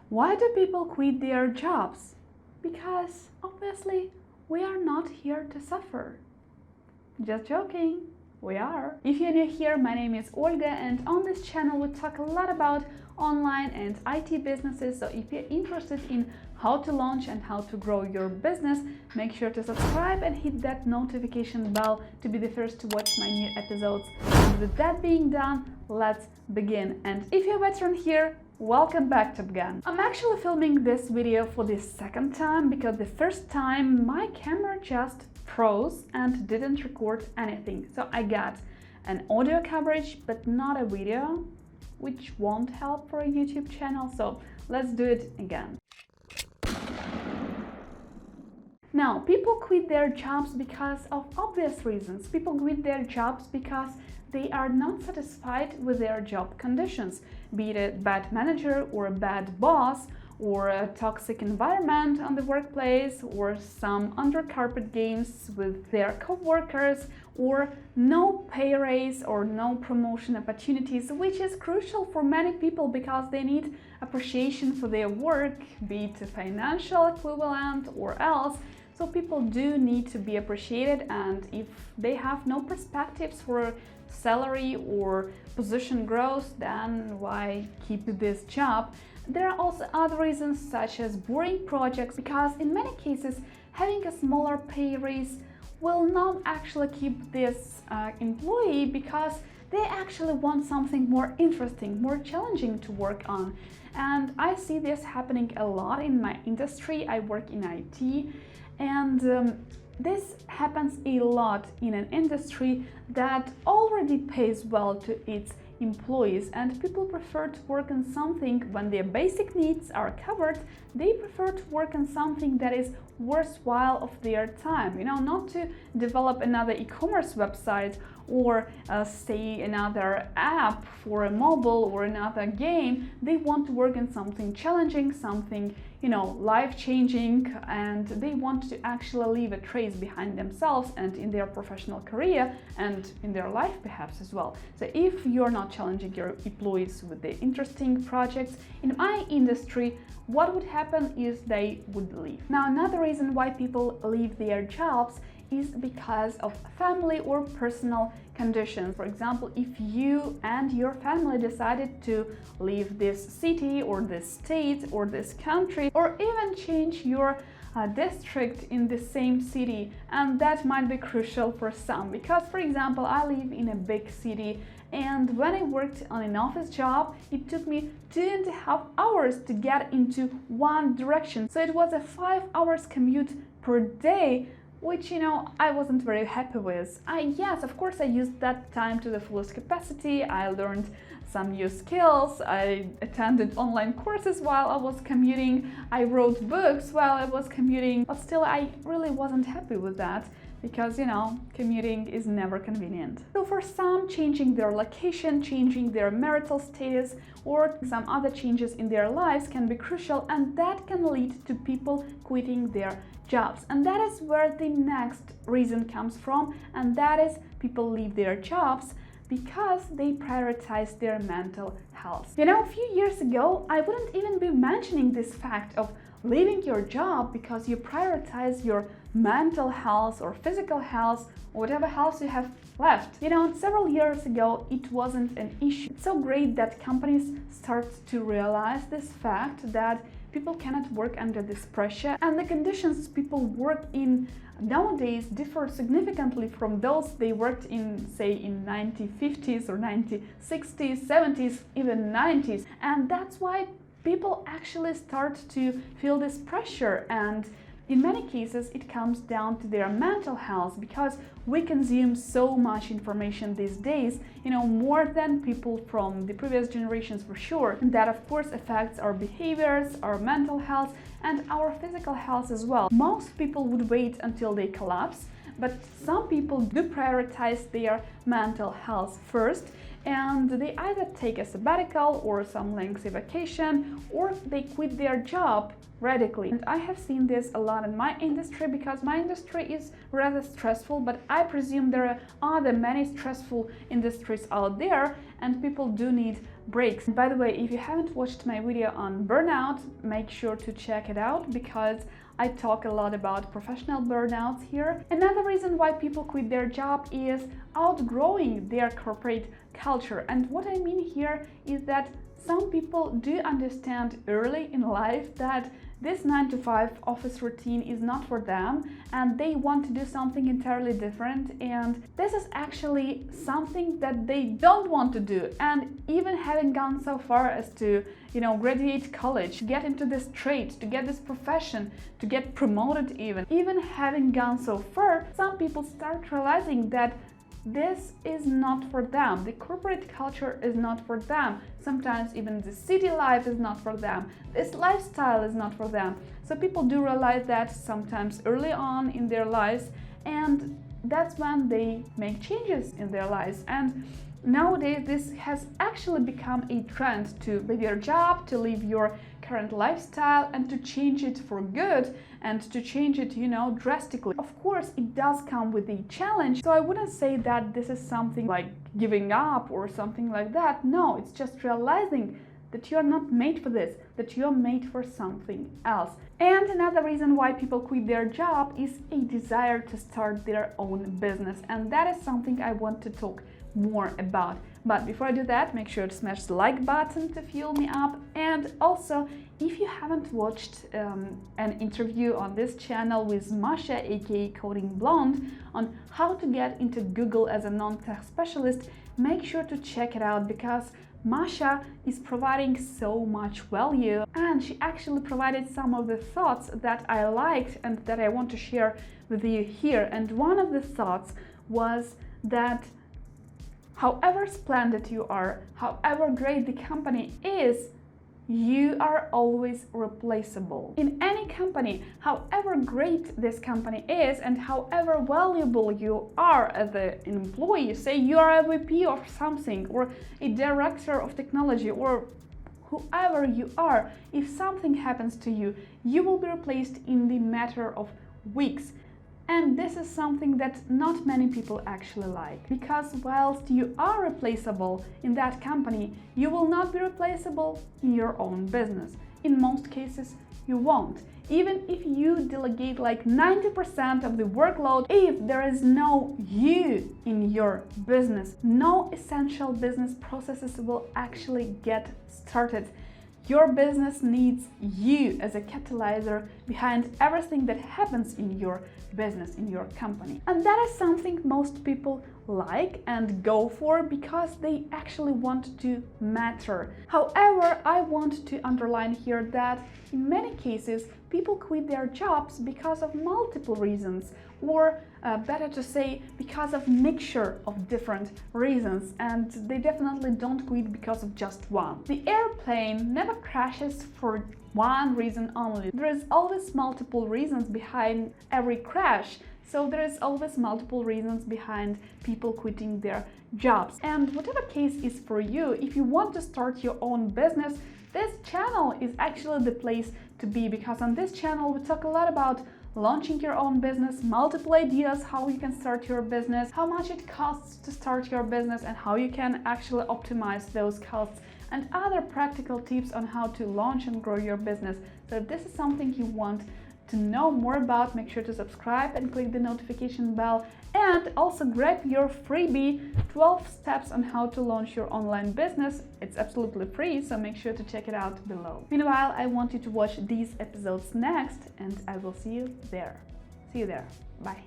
Why do people quit their jobs? Because obviously we are not here to suffer. Just joking, we are. If you're new here, my name is Olga, and on this channel we talk a lot about online and IT businesses. So if you're interested in how to launch and how to grow your business, make sure to subscribe and hit that notification bell to be the first to watch my new episodes. And with that being done, let's begin. And if you're a veteran here, welcome back to Bgan. I'm actually filming this video for the second time because the first time my camera just froze and didn't record anything. So I got an audio coverage but not a video, which won't help for a YouTube channel. So let's do it again. Now, people quit their jobs because of obvious reasons. People quit their jobs because they are not satisfied with their job conditions, be it a bad manager or a bad boss, or a toxic environment on the workplace, or some under-carpet games with their co-workers, or no pay raise or no promotion opportunities, which is crucial for many people because they need appreciation for their work, be it a financial equivalent or else. So people do need to be appreciated, and if they have no perspectives for salary or position growth, then why keep this job? There are also other reasons, such as boring projects, because in many cases having a smaller pay raise will not actually keep this employee, because they actually want something more interesting, more challenging to work on. And I see this happening a lot in my industry. I work in IT, and this happens a lot in an industry that already pays well to its employees, and people prefer to work on something when their basic needs are covered. They prefer to work on something that is worthwhile of their time, not to develop another e-commerce website or say another app for a mobile or another game. They want to work on something challenging, something life-changing, and they want to actually leave a trace behind themselves and in their professional career and in their life perhaps as well. So if you're not challenging your employees with the interesting projects in my industry, what would happen is they would leave. Now, another reason why people leave their jobs is because of family or personal conditions. For example, if you and your family decided to leave this city or this state or this country, or even change your district in the same city, and that might be crucial for some, because for example, I live in a big city, and when I worked on an office job, it took me 2.5 hours to get into one direction. So it was a 5 hours commute per day, which I wasn't very happy with. Yes, of course I used that time to the fullest capacity. I learned some new skills, I attended online courses while I was commuting, I wrote books while I was commuting, but still I really wasn't happy with that, because commuting is never convenient. So for some, changing their location, changing their marital status, or some other changes in their lives can be crucial, and that can lead to people quitting their jobs. And that is where the next reason comes from, and that is people leave their jobs because they prioritize their mental health. A few years ago, I wouldn't even be mentioning this fact of leaving your job because you prioritize your mental health or physical health or whatever health you have left. Several years ago, it wasn't an issue. It's so great that companies start to realize this fact, that people cannot work under this pressure, and the conditions people work in nowadays differ significantly from those they worked in, say, in 1950s or 1960s, 70s, even 90s. And that's why people actually start to feel this pressure, and in many cases it comes down to their mental health, because we consume so much information these days, more than people from the previous generations for sure. And that of course affects our behaviors, our mental health, and our physical health as well. Most people would wait until they collapse, but some people do prioritize their mental health first, and they either take a sabbatical or some lengthy vacation, or they quit their job radically. And I have seen this a lot in my industry, because my industry is rather stressful, but I presume there are other many stressful industries out there, and people do need breaks. And by the way, if you haven't watched my video on burnout, make sure to check it out because I talk a lot about professional burnouts here. Another reason why people quit their job is outgrowing their corporate culture. And what I mean here is that some people do understand early in life that this 9-to-5 office routine is not for them and they want to do something entirely different, and this is actually something that they don't want to do. And even having gone so far as to graduate college, to get into this trade, to get this profession, to get promoted, even having gone so far, some people start realizing that this is not for them. The corporate culture is not for them. Sometimes even the city life is not for them. This lifestyle is not for them. So people do realize that sometimes early on in their lives, and that's when they make changes in their lives. And nowadays this has actually become a trend to leave your job, to leave your current lifestyle, and to change it for good, and to change it, drastically. Of course, it does come with a challenge, so I wouldn't say that this is something like giving up or something like that. No, it's just realizing that you're not made for this, that you're made for something else. And another reason why people quit their job is a desire to start their own business, and that is something I want to talk more about. But before I do that, make sure to smash the like button to fuel me up. And also, if you haven't watched an interview on this channel with Masha, aka Coding Blonde, on how to get into Google as a non-tech specialist, make sure to check it out because Masha is providing so much value, and she actually provided some of the thoughts that I liked and that I want to share with you here. And one of the thoughts was that however splendid you are, however great the company is, you are always replaceable. In any company, however great this company is and however valuable you are as an employee, say you are a VP of something or a director of technology or whoever you are, if something happens to you, you will be replaced in the matter of weeks. And this is something that not many people actually like, because whilst you are replaceable in that company, you will not be replaceable in your own business. In most cases, you won't. Even if you delegate like 90% of the workload, if there is no you in your business, no essential business processes will actually get started. Your business needs you as a catalyzer behind everything that happens in your business, in your company. And that is something most people like and go for because they actually want to matter. However, I want to underline here that in many cases, people quit their jobs because of multiple reasons, or better to say, because of mixture of different reasons, and they definitely don't quit because of just one. The airplane never crashes for one reason only. There is always multiple reasons behind every crash. So there is always multiple reasons behind people quitting their jobs. And whatever case is for you, if you want to start your own business, this channel is actually the place to be, because on this channel we talk a lot about launching your own business, multiple ideas how you can start your business, how much it costs to start your business, and how you can actually optimize those costs, and other practical tips on how to launch and grow your business. So if this is something you want to know more about, make sure to subscribe and click the notification bell, and also grab your freebie 12 steps on how to launch your online business. It's absolutely free, so make sure to check it out below. Meanwhile, I want you to watch these episodes next, and I will see you there. Bye.